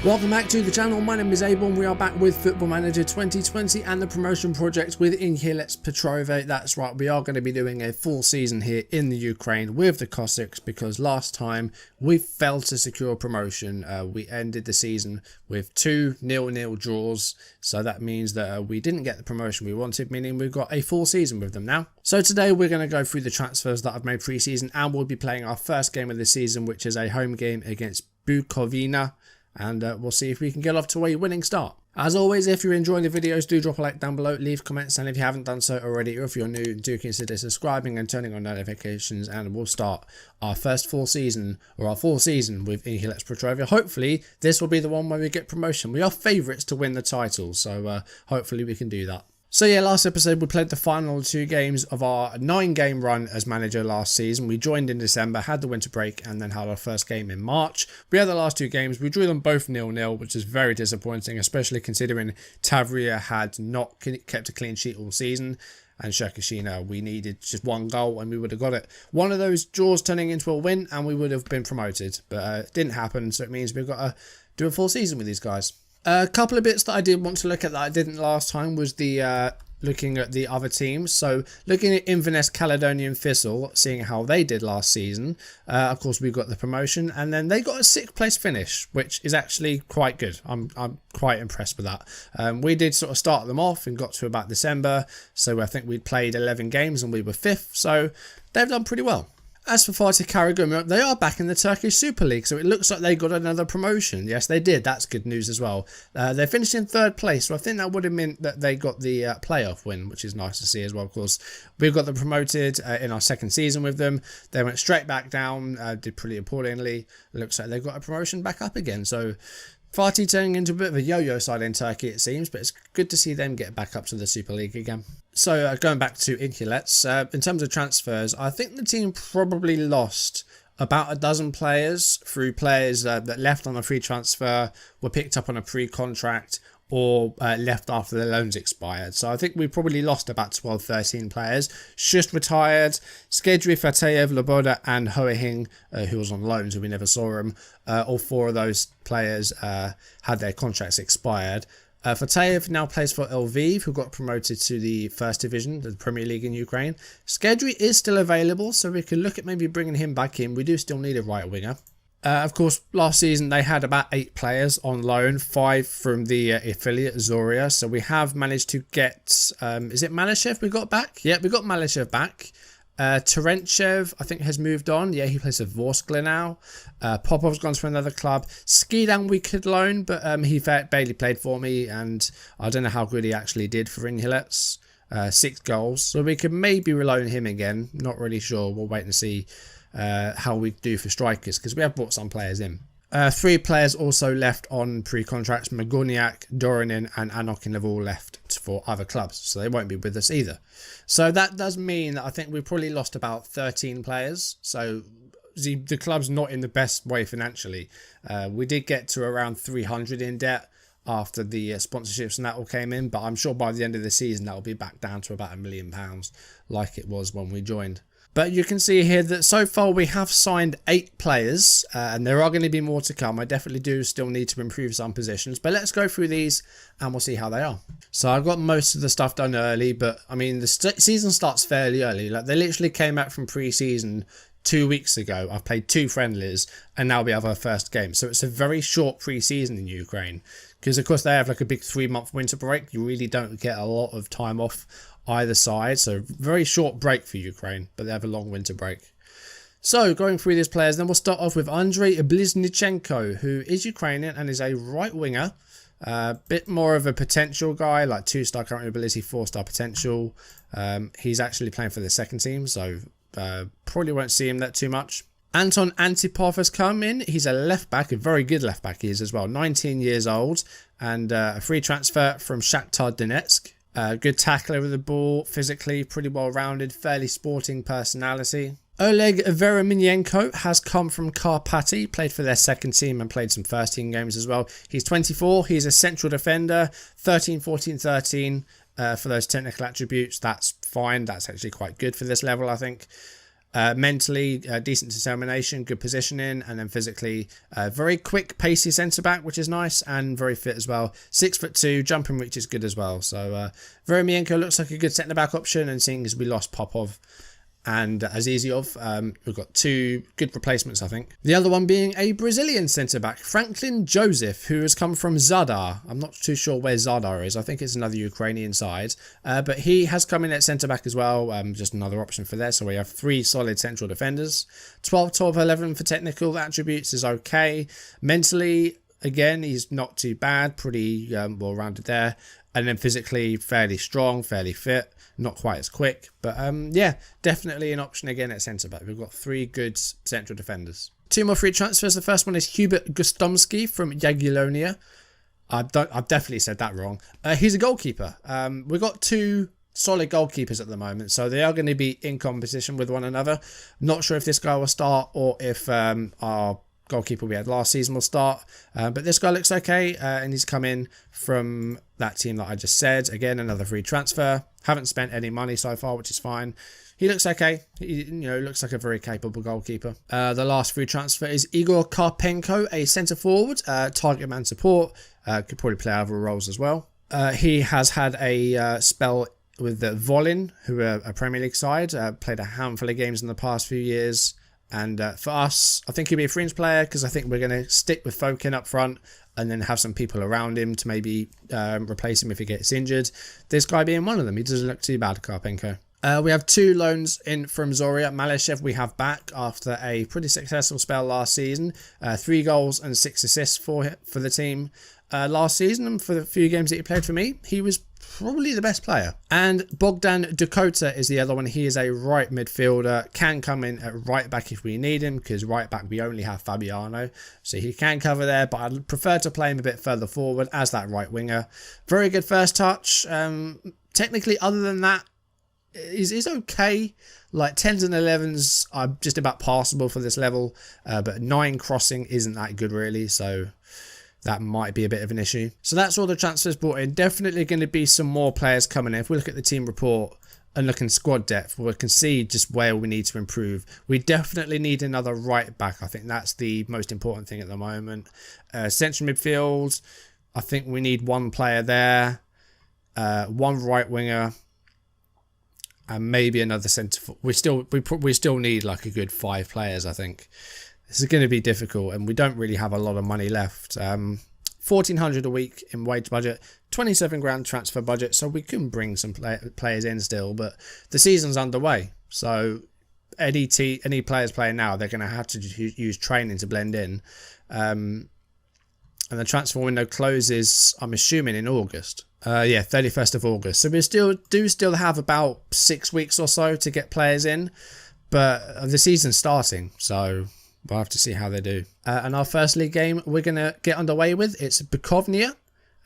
Welcome back to the channel. My name is a-bomb. We are back with Football Manager 2020 and the promotion project with Ingulets Petrove. That's right, we are going to be doing a full season here in the Ukraine with the Cossacks because last time we failed to secure promotion. We ended the season with 2 0-0 draws, so that means that we didn't get the promotion we wanted, meaning we've got a full season with them now. So today we're going to go through the transfers that I've made pre-season, and we'll be playing our first game of the season, which is a home game against Bukovina. And we'll see if we can get off to a winning start. As always, if you're enjoying the videos, do drop a like down below, leave comments, and if you haven't done so already, or if you're new, do consider subscribing and turning on notifications, and we'll start our first full season, or our full season with Ingulets Petrove. Hopefully, this will be the one where we get promotion. We are favourites to win the title, so hopefully we can do that. So yeah, last episode we played the final 2 games of our 9-game run as manager last season. We joined in December, had the winter break, and then had our first game in March. We had the last 2 games. We drew them both 0-0, which is very disappointing, especially considering Tavria had not kept a clean sheet all season. And Shakashina, we needed just 1 goal and we would have got it. One of those draws turning into a win and we would have been promoted. But it didn't happen, so it means we've got to do a full season with these guys. A couple of bits that I did want to look at that I didn't last time was the looking at the other teams. So looking at Inverness Caledonian Thistle, seeing how they did last season. Of course, we got the promotion, and then they got a 6th place finish, which is actually quite good. I'm quite impressed with that. We did sort of start them off and got to about December, so I think we'd played 11 games and we were 5th, so they've done pretty well. As for Fatih Karagümrük, they are back in the Turkish Super League, so it looks like they got another promotion. Yes, they did. That's good news as well. They finished in 3rd place, so I think that would have meant that they got the playoff win, which is nice to see as well. Of course, we've got them promoted in our 2nd season with them. They went straight back down, did pretty appallingly. Looks like they've got a promotion back up again, so Fatih turning into a bit of a yo-yo side in Turkey, it seems, but it's good to see them get back up to the Super League again. So going back to Ingulets, in terms of transfers, I think the team probably lost about a dozen players through players that left on a free transfer, were picked up on a pre-contract, or left after their loans expired. So I think we probably lost about 12-13 players. Just retired. Skedri, Fatayev, Loboda and Hoehing, who was on loan, so we never saw him. All 4 of those players had their contracts expired. Fatayev now plays for Lviv, who got promoted to the 1st division, the Premier League in Ukraine. Skedri is still available, so we can look at maybe bringing him back in. We do still need a right winger. Of course, last season they had about 8 players on loan, 5 from the affiliate Zoria. So we have managed to get, is it Malyshev we got back? Yeah, we got Malyshev back. Terentchev, I think, has moved on. Yeah, he plays for Vorskla now. Popov's gone to another club. Skidan we could loan, but he barely played for me, and I don't know how good he actually did for Ingulets. 6 goals. So we could maybe reloan him again. Not really sure. We'll wait and see how we do for strikers, because we have brought some players in. 3 players also left on pre-contracts. Magoniak, Dorinin and Anokin have all left for other clubs, so they won't be with us either. So that does mean that I think we probably lost about 13 players. So the club's not in the best way financially. We did get to around 300 in debt after the sponsorships and that all came in, but I'm sure by the end of the season that will be back down to about £1 million like it was when we joined. But you can see here that so far we have signed 8 players, and there are going to be more to come. I definitely do still need to improve some positions, but let's go through these and we'll see how they are. So I've got most of the stuff done early, but I mean the season starts fairly early. Like they literally came back from pre-season 2 weeks ago. I've played 2 friendlies and now we have our first game. So it's a very short pre-season in Ukraine, because of course they have like a big 3-month winter break. You really don't get a lot of time off either side, so very short break for Ukraine, but they have a long winter break. So going through these players, then we'll start off with Andrei Bliznichenko, who is Ukrainian and is a right winger. Bit more of a potential guy, like 2-star current ability, 4-star potential. He's actually playing for the 2nd team, so probably won't see him that too much. Anton Antipov has come in. He's a left back, a very good left back he is as well, 19 years old, and a free transfer from Shakhtar Donetsk. Good tackler with the ball, physically pretty well rounded, fairly sporting personality. Oleg Veremenyenko has come from Karpaty, played for their 2nd team and played some 1st team games as well. He's 24, he's a central defender, 13, 14, 13 for those technical attributes. That's fine, that's actually quite good for this level, I think. Mentally, decent determination, good positioning, and then physically, very quick, pacey centre back, which is nice, and very fit as well. 6'2", jumping reach is good as well. So Veromienko looks like a good centre back option, and seeing as we lost Popov and Aziziov, we've got 2 good replacements, I think. The other one being a Brazilian centre-back, Franklin Joseph, who has come from Zadar. I'm not too sure where Zadar is. I think it's another Ukrainian side. But he has come in at centre-back as well. Just another option for there. So we have 3 solid central defenders. 12, 12, 11 for technical attributes is okay. Mentally, again, he's not too bad. Pretty well-rounded there. And then physically, fairly strong, fairly fit. Not quite as quick, but yeah, definitely an option again at centre back. We've got 3 good central defenders. 2 more free transfers. The first one is Hubert Gostomski from Jagiellonia. I've definitely said that wrong. He's a goalkeeper. We've got 2 solid goalkeepers at the moment, so they are going to be in competition with one another. Not sure if this guy will start or if our goalkeeper we had last season will start, but this guy looks okay, and he's come in from that team that I just said. Again, another free transfer. Haven't spent any money so far, which is fine. He looks okay. He, looks like a very capable goalkeeper. The last free transfer is Igor Karpenko, a centre forward, target man support. Could probably play other roles as well. He has had a spell with the Volin, who are a Premier League side. Played a handful of games in the past few years. And for us, I think he'll be a fringe player because I think we're going to stick with Fokin up front and then have some people around him to maybe replace him if he gets injured. This guy being one of them. He doesn't look too bad, Karpenko. We have 2 loans in from Zoria. Malyshev we have back after a pretty successful spell last season. 3 goals and 6 assists for the team last season. And for the few games that he played for me, he was probably the best player. And Bogdan Dakota is the other one. He is a right midfielder, can come in at right back if we need him, because right back we only have Fabiano, so he can cover there, but I'd prefer to play him a bit further forward as that right winger. Very good first touch. Technically, other than that, is okay. Like 10s and 11s are just about passable for this level, but 9 crossing isn't that good really, so that might be a bit of an issue. So that's all the transfers brought in. Definitely going to be some more players coming in. If we look at the team report and look in squad depth, we can see just where we need to improve. We definitely need another right back. I think that's the most important thing at the moment. Central midfield, I think we need 1 player there, 1 right winger, and maybe another centre. We still need like a good 5 players, I think. This is going to be difficult, and we don't really have a lot of money left. 1,400 a week in wage budget, 27 grand transfer budget, so we can bring some players in still, but the season's underway, so any players playing now, they're going to have to use training to blend in. And the transfer window closes, I'm assuming, in August. 31st of August. So we still have about 6 weeks or so to get players in, but the season's starting, so we'll have to see how they do. And our first league game we're going to get underway with, it's Bukovnia,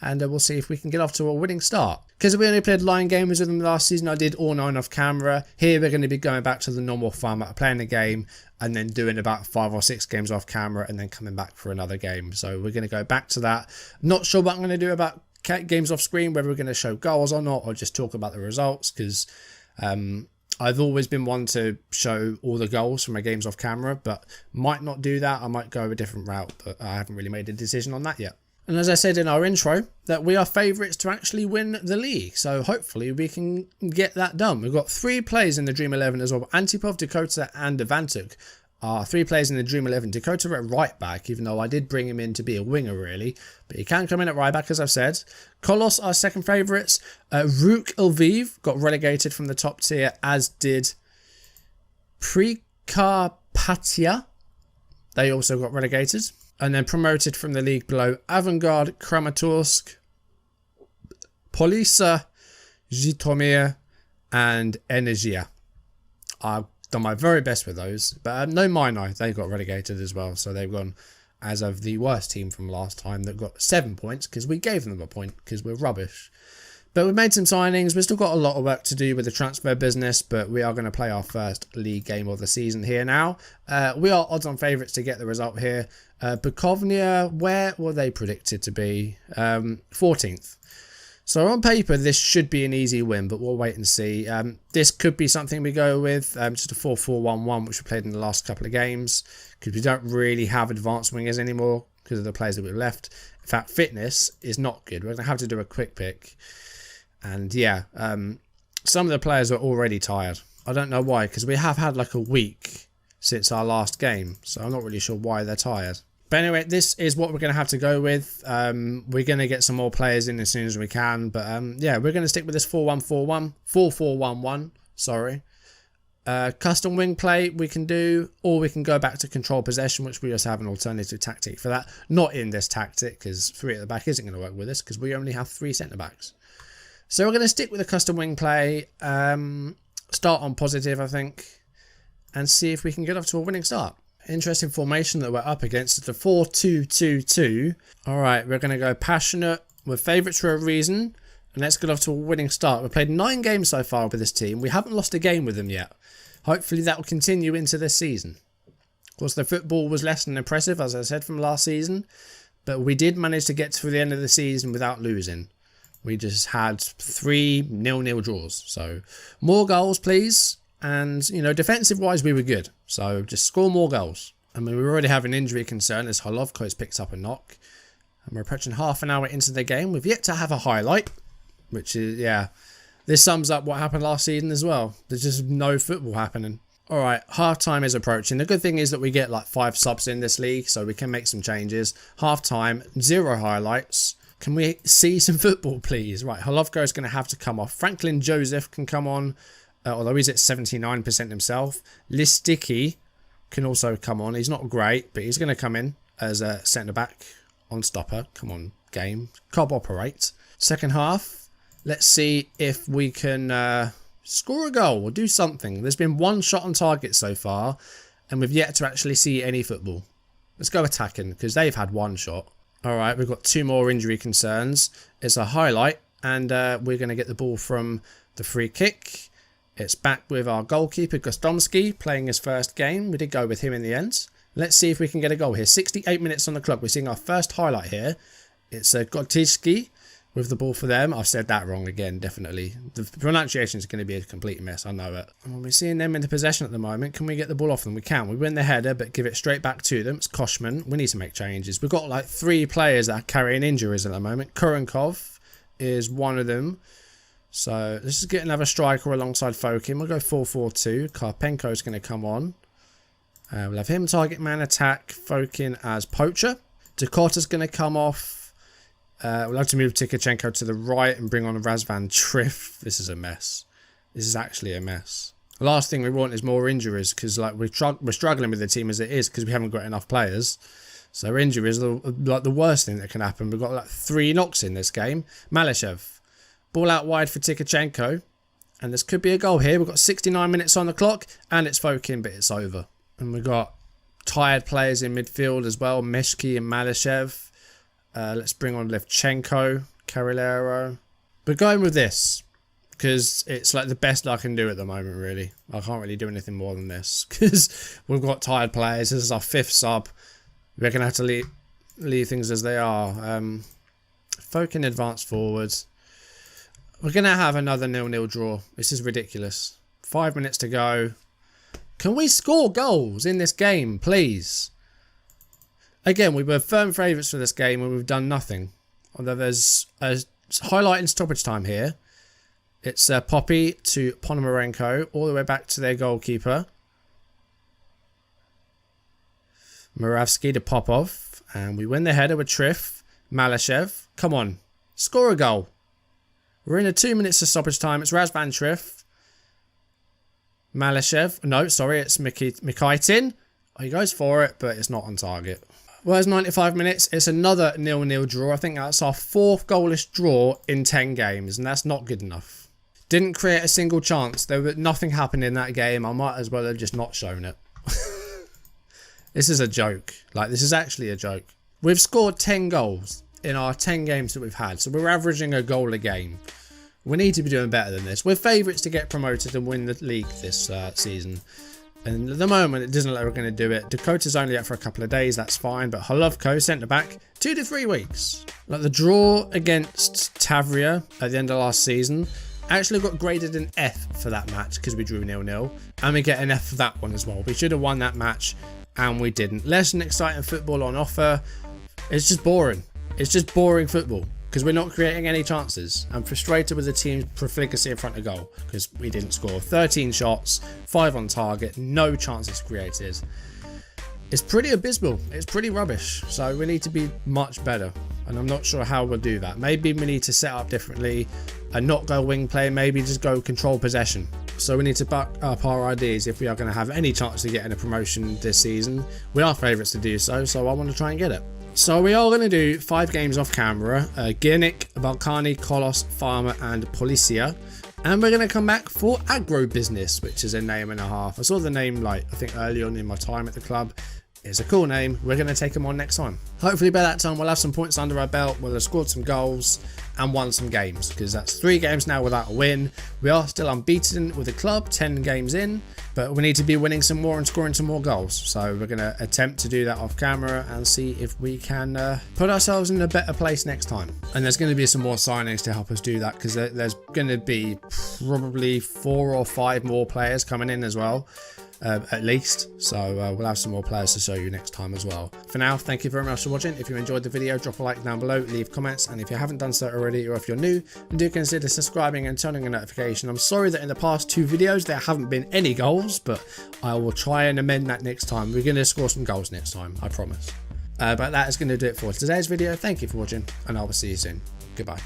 and we'll see if we can get off to a winning start. Because we only played line games with them last season, I did all 9 off camera. Here we're going to be going back to the normal format of playing a game and then doing about 5 or 6 games off camera and then coming back for another game. So we're going to go back to that. Not sure what I'm going to do about games off screen, whether we're going to show goals or not, or just talk about the results, because I've always been one to show all the goals from my games off camera, but might not do that. I might go a different route, but I haven't really made a decision on that yet. And as I said in our intro, that we are favourites to actually win the league, so hopefully we can get that done. We've got 3 players in the Dream 11 as well. Antipov, Dakota and Ivantuk are 3 players in the Dream 11. Dakota at right back, even though I did bring him in to be a winger really, but he can come in at right back as I've said. Kolos are second favourites. Rook Lviv got relegated from the top tier, as did Prikarpatia. They also got relegated. And then promoted from the league below, Avangard, Kramatorsk, Polisa, Zhytomyr and Energia. I've done my very best with those, but no minor, they got relegated as well, so they've gone as of the worst team from last time that got 7 points because we gave them a point because we're rubbish. But we've made some signings. We've still got a lot of work to do with the transfer business, but we are going to play our first league game of the season here now. We are odds-on favourites to get the result here. Bukovnia, where were they predicted to be? 14th. So on paper, this should be an easy win, but we'll wait and see. This could be something we go with, just a 4-4-1-1, which we played in the last couple of games, because we don't really have advanced wingers anymore because of the players that we've left. In fact, fitness is not good. We're going to have to do a quick pick. And yeah, some of the players are already tired. I don't know why, because we have had like a week since our last game, so I'm not really sure why they're tired. But anyway, this is what we're going to have to go with. We're going to get some more players in as soon as we can. But yeah, we're going to stick with this 4-1-4-1. 4-4-1-1, sorry. Custom wing play we can do, or we can go back to control possession, which we just have an alternative tactic for that. Not in this tactic, because 3 at the back isn't going to work with us, because we only have 3 centre-backs. So we're going to stick with the custom wing play. Start on positive, I think, and see if we can get off to a winning start. Interesting formation that we're up against is the 4-2-2-2. Alright, we're going to go passionate. We're favourites for a reason. And let's get off to a winning start. We've played 9 games so far with this team. We haven't lost a game with them yet. Hopefully that will continue into this season. Of course, the football was less than impressive, as I said, from last season. But we did manage to get to the end of the season without losing. We just had 3 0-0 draws. So, more goals, please. And, you know, defensive-wise, we were good. So, just score more goals. I mean, we already have an injury concern as Holovko's picked up a knock. And we're approaching half an hour into the game. We've yet to have a highlight. Which is, yeah, this sums up what happened last season as well. There's just no football happening. Alright, half-time is approaching. The good thing is that we get like 5 subs in this league, so we can make some changes. Half-time, 0 highlights. Can we see some football, please? Right, Holovko is going to have to come off. Franklin Joseph can come on. Although he's at 79% himself. Listicki can also come on. He's not great, but he's going to come in as a centre-back on stopper. Come on, game. Cooperate. Second half, let's see if we can score a goal or do something. There's been 1 shot on target so far, and we've yet to actually see any football. Let's go attacking, because they've had 1 shot. Alright, we've got 2 more injury concerns. It's a highlight, and we're going to get the ball from the free kick. It's back with our goalkeeper, Gostomski, playing his first game. We did go with him in the end. Let's see if we can get a goal here. 68 minutes on the clock. We're seeing our first highlight here. It's Gottiski with the ball for them. I've said that wrong again, definitely. The pronunciation is going to be a complete mess, I know it. And we're seeing them in the possession at the moment. Can we get the ball off them? We can. We win the header, but give it straight back to them. It's Koshman. We need to make changes. We've got like 3 players that are carrying injuries at the moment. Kurenkov is one of them. So let's just get another striker alongside Fokin. We'll go 4-4-2. Karpenko's going to come on. We'll have him target man attack. Fokin as poacher. Dakota's going to come off. We'll have to move Tikachenko to the right and bring on Razvan Triff. This is a mess. This is actually a mess. The last thing we want is more injuries, because like we're struggling with the team as it is because we haven't got enough players. So injuries are like the worst thing that can happen. We've got like 3 knocks in this game. Malyshev. Ball out wide for Tikachenko. And this could be a goal here. We've got 69 minutes on the clock. And it's Fokin, but it's over. And we've got tired players in midfield as well. Meshki and Malyshev. Let's bring on Levchenko. Carrilero. We're going with this. Because it's like the best I can do at the moment, really. I can't really do anything more than this. Because we've got tired players. This is our 5th sub. We're going to have to leave things as they are. Fokin advance forwards. We're going to have another 0-0 draw. This is ridiculous. 5 minutes to go. Can we score goals in this game, please? Again, we were firm favourites for this game and we've done nothing. Although there's a highlight in stoppage time here. It's Poppy to Ponomarenko, all the way back to their goalkeeper. Moravsky to Popov. And we win the header with Triff. Malyshev. Come on. Score a goal. We're in a 2 minutes of stoppage time. It's Razvan Triff. Malyshev. No, sorry, it's Mikaitin. He goes for it, but it's not on target. Well, it's 95 minutes. It's another 0-0 draw. I think that's our 4th goalless draw in 10 games, and that's not good enough. Didn't create a single chance. Nothing happened in that game. I might as well have just not shown it. This is a joke. Like, this is actually a joke. We've scored 10 goals in our 10 games that we've had. So we're averaging a goal a game. We need to be doing better than this. We're favourites to get promoted and win the league this season. And at the moment, it doesn't look like we're going to do it. Dakota's only out for a couple of days. That's fine. But Holovko, centre-back, 2 to 3 weeks. Like the draw against Tavria at the end of last season actually got graded an F for that match because we drew 0-0, and we get an F for that one as well. We should have won that match and we didn't. Less than exciting football on offer. It's just boring. It's just boring football because we're not creating any chances. I'm frustrated with the team's profligacy in front of goal because we didn't score. 13 shots, 5 on target, no chances created. It's pretty abysmal. It's pretty rubbish. So we need to be much better. And I'm not sure how we'll do that. Maybe we need to set up differently and not go wing play. Maybe just go control possession. So we need to back up our ideas if we are going to have any chance of getting a promotion this season. We are favourites to do so, so I want to try and get it. So we are going to do 5 games off camera. Girnik, Balkani, Kolos, Farmer and Policia. And we're going to come back for Agro Business, which is a name and a half. I saw the name like I think early on in my time at the club. It's a cool name. We're going to take them on next time. Hopefully by that time we'll have some points under our belt. We'll have scored some goals and won some games, because that's 3 games now without a win. We are still unbeaten with the club, 10 games in, but we need to be winning some more and scoring some more goals. So we're going to attempt to do that off camera and see if we can put ourselves in a better place next time. And there's going to be some more signings to help us do that, because there's going to be probably 4 or 5 more players coming in as well. At least, so we'll have some more players to show you next time as well. For now, thank you very much for watching. If you enjoyed the video, drop a like down below, leave comments, and if you haven't done so already, or if you're new, then do consider subscribing and turning on notification. I'm sorry that in the past 2 videos there haven't been any goals, but I will try and amend that next time. We're going to score some goals next time, I promise. But that is going to do it for today's video. Thank you for watching, and I will see you soon. Goodbye.